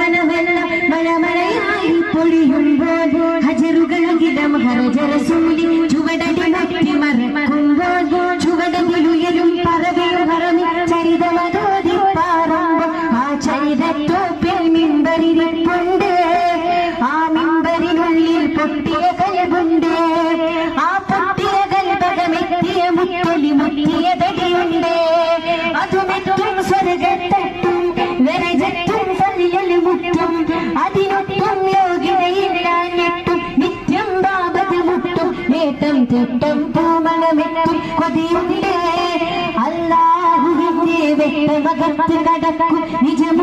മനമെല്ലാം മഴമഴയായി പൊഴിയുമ്പോൾ ഹജറുകളകിലം ഹരജറസൂലി ചുവടടി മുറ്റി മറക്കുമ്പോൾ ചുവടതിലുയരും പറവയും ഹറമി ചരിതമതോതി പാറുമ്പോൾ ആ ചരിതത്തോപ്പിൽ മിമ്പരിരിപ്പുണ്ട് ആ മിമ്പരിനുള്ളിൽ പൊട്ടിയ കൽബുണ്ട് ആ പൊട്ടിയ കൽബകമെത്തിയ മുത്തൊലി മുത്തിയ തടിയുണ്ട് അതുമെത്തും സ്വർഗത്തെത്തും വരജത്തും സലിയൽ മുറ്റും അതിനൊട്ടും യോഗ്യതയില്ലാഞ്ഞിട്ടും നിത്യം ബാബത് മുട്ടും നേട്ടം തിട്ടം പൂമണമെത്തും കൊതിയുണ്ട് അല്ലാഹുവിന്റെ വെട്ടമകത്ത് കടക്കും നിജം